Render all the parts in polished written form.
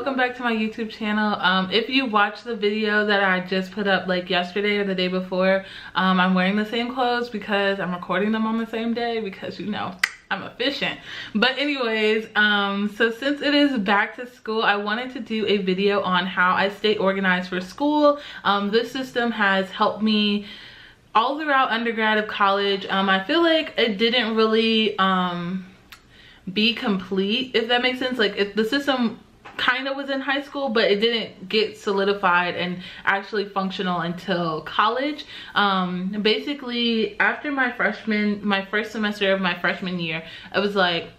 welcome back to my YouTube channel. If you watched the video that I just put up like yesterday or the day before, I'm wearing the same clothes because I'm recording them on the same day because, you know, I'm efficient. But anyways, so since it is back to school, I wanted to do a video on how I stay organized for school. This system has helped me all throughout undergrad of college. I feel like it didn't really be complete, if that makes sense. Like, if the system kind of was in high school, but it didn't get solidified and actually functional until college. Basically after my first semester of my freshman year, I was like,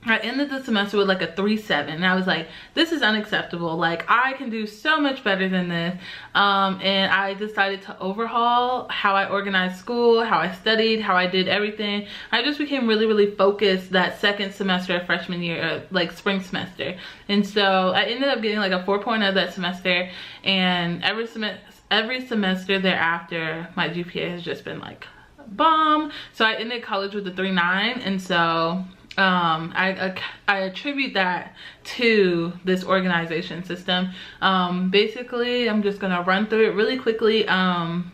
I ended the semester with like a 3.7 and I was like, this is unacceptable. Like, I can do so much better than this. And I decided to overhaul how I organized school, how I studied, how I did everything. I just became really focused that second semester of freshman year, like spring semester. And so I ended up getting like a 4.0 that semester, and every semester thereafter my GPA has just been like bomb. So I ended college with a 3.9, and so I attribute that to this organization system. Basically, I'm just gonna run through it really quickly. And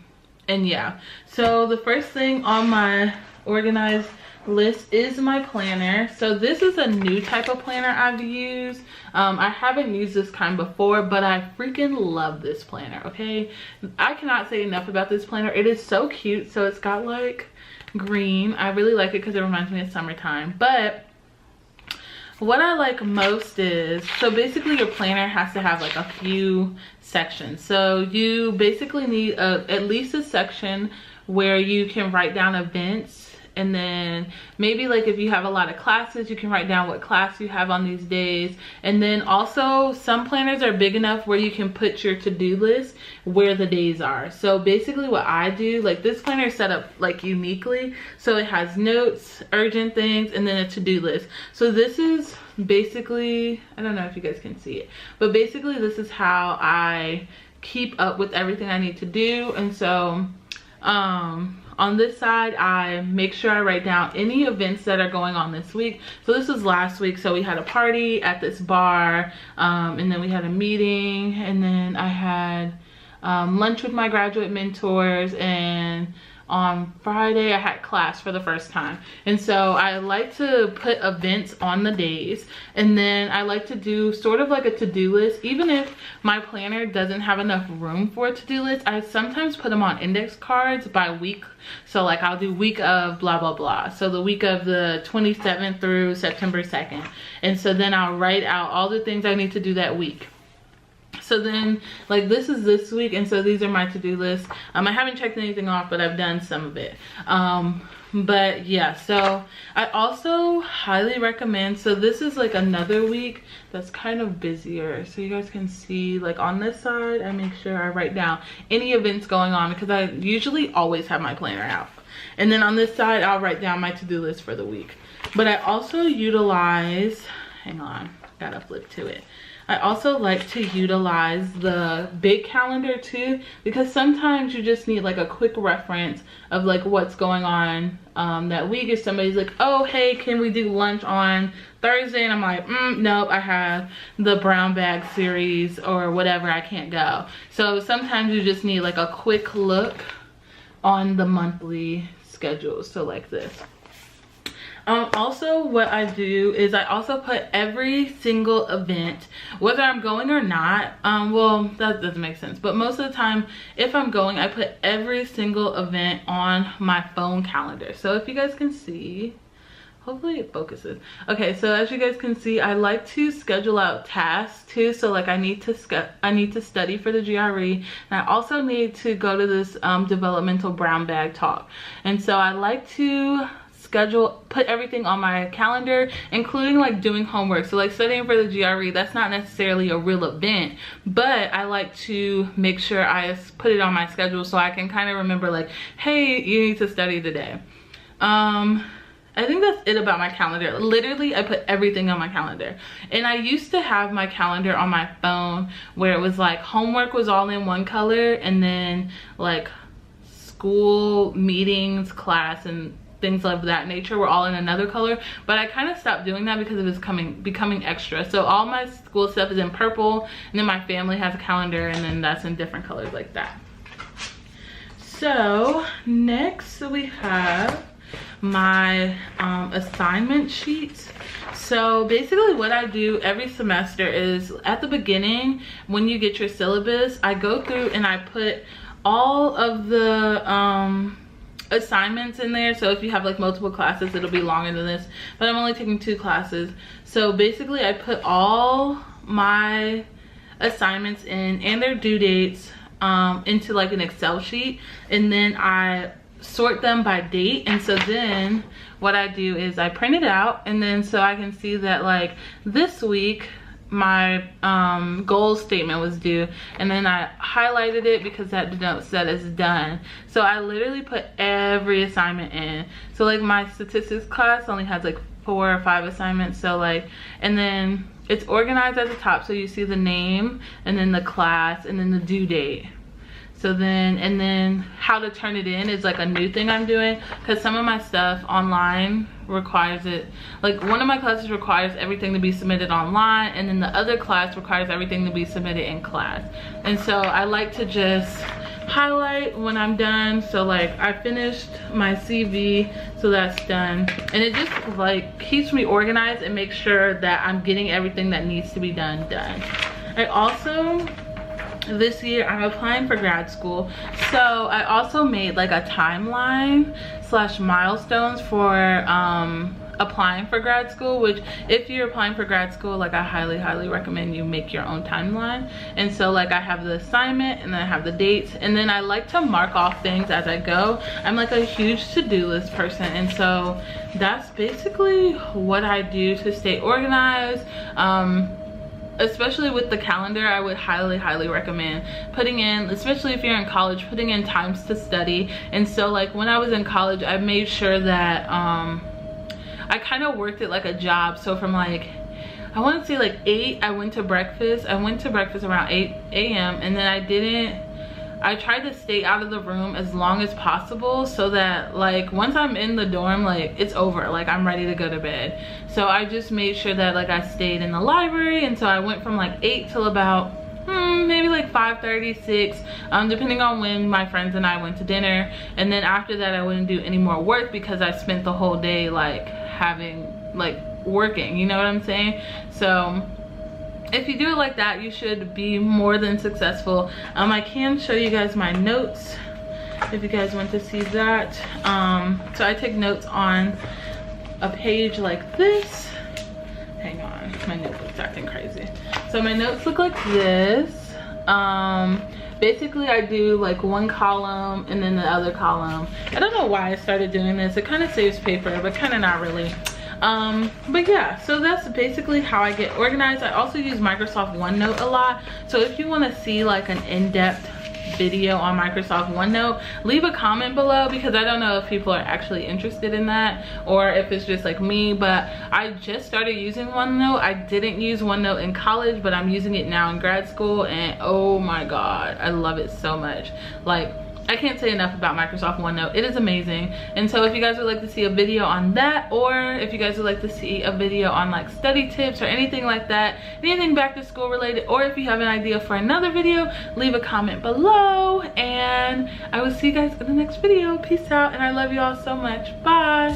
yeah, so the first thing on my organized list is my planner. So this is a new type of planner I've used. I haven't used this kind before, but I freaking love this planner. Okay, I cannot say enough about this planner. It is so cute. So it's got like green. I really like it because it reminds me of summertime. But what I like most is, so basically your planner has to have like a few sections. So you basically need at least a section where you can write down events, and then maybe like if you have a lot of classes, you can write down what class you have on these days. And then also some planners are big enough where you can put your to-do list where the days are. So basically what I do, like this planner is set up like uniquely, so it has notes, urgent things, and then a to-do list. So this is basically, I don't know if you guys can see it, but basically this is how I keep up with everything I need to do. And so on this side, I make sure I write down any events that are going on this week. So this was last week. So we had a party at this bar, and then we had a meeting, and then I had lunch with my graduate mentors, and on Friday I had class for the first time. And so I like to put events on the days, and then I like to do sort of like a to-do list. Even if my planner doesn't have enough room for a to-do list, I sometimes put them on index cards by week. So like I'll do week of blah blah blah, so the week of the 27th through September 2nd, and so then I'll write out all the things I need to do that week. So then, like, this is this week, and so these are my to-do lists. I haven't checked anything off, but I've done some of it. But yeah, so I also highly recommend, so this is like another week that's kind of busier, so you guys can see, like on this side I make sure I write down any events going on because I usually always have my planner out. And then on this side I'll write down my to-do list for the week. But I also utilize, hang on, gotta flip to it, I also like to utilize the big calendar too, because sometimes you just need like a quick reference of like what's going on that week. If somebody's like, oh hey, can we do lunch on Thursday, and I'm like, nope, I have the brown bag series or whatever, I can't go. So sometimes you just need like a quick look on the monthly schedule. So like this. Also what I do is I also put every single event, whether I'm going or not. Well, that doesn't make sense, but most of the time if I'm going, I put every single event on my phone calendar. So if you guys can see, hopefully it focuses. Okay, so as you guys can see, I like to schedule out tasks too. So like I need to study for the GRE, and I also need to go to this developmental brown bag talk. And so I like to put everything on my calendar, including like doing homework. So like studying for the GRE, that's not necessarily a real event, but I like to make sure I put it on my schedule so I can kind of remember like, hey, you need to study today. I think that's it about my calendar. Literally, I put everything on my calendar. And I used to have my calendar on my phone where it was like homework was all in one color, and then like school, meetings, class, and things of that nature were all in another color, but I kind of stopped doing that because it was becoming extra. So all my school stuff is in purple, and then my family has a calendar, and then that's in different colors like that. So next we have my assignment sheets. So basically what I do every semester is at the beginning, when you get your syllabus, I go through and I put all of the assignments in there. So if you have like multiple classes, it'll be longer than this, but I'm only taking 2 classes. So basically I put all my assignments in and their due dates into like an Excel sheet, and then I sort them by date. And so then what I do is I print it out, and then so I can see that like this week my goal statement was due, and then I highlighted it because that denotes that it's done. So I literally put every assignment in. So like my statistics class only has like 4 or 5 assignments, so like, and then it's organized at the top, so you see the name and then the class and then the due date. So then, and then how to turn it in is like a new thing I'm doing, because some of my stuff online requires it. Like one of my classes requires everything to be submitted online, and then the other class requires everything to be submitted in class. And so I like to just highlight when I'm done. So like I finished my CV, so that's done, and it just like keeps me organized and makes sure that I'm getting everything that needs to be done. I also, this year I'm applying for grad school, so I also made like a timeline / milestones for applying for grad school, which if you're applying for grad school, like I highly recommend you make your own timeline. And so like I have the assignment, and then I have the dates, and then I like to mark off things as I go. I'm like a huge to-do list person, and so that's basically what I do to stay organized. Especially with the calendar, I would highly recommend putting in, especially if you're in college, putting in times to study. And so like when I was in college, I made sure that I kind of worked it like a job. So from like, I want to say like 8, I went to breakfast. I went to breakfast around 8 a.m. and then I tried to stay out of the room as long as possible, so that like once I'm in the dorm, like it's over, like I'm ready to go to bed. So I just made sure that like I stayed in the library, and so I went from like 8 till about maybe like 5:30, 6, depending on when my friends and I went to dinner. And then after that I wouldn't do any more work because I spent the whole day like working, you know what I'm saying? So if you do it like that, you should be more than successful. I can show you guys my notes if you guys want to see that. So I take notes on a page like this. Hang on, my notebook's acting crazy. So my notes look like this. Basically I do like one column and then the other column. I don't know why I started doing this. It kind of saves paper, but kind of not really. But yeah, so that's basically how I get organized. I also use Microsoft OneNote a lot. So if you want to see like an in-depth video on Microsoft OneNote, leave a comment below, because I don't know if people are actually interested in that or if it's just like me. But I just started using OneNote. I didn't use OneNote in college, but I'm using it now in grad school, and oh my god, I love it so much. Like, I can't say enough about Microsoft OneNote. It is amazing. And so if you guys would like to see a video on that, or if you guys would like to see a video on like study tips or anything like that, anything back to school related, or if you have an idea for another video, leave a comment below, and I will see you guys in the next video. Peace out, and I love you all so much. Bye.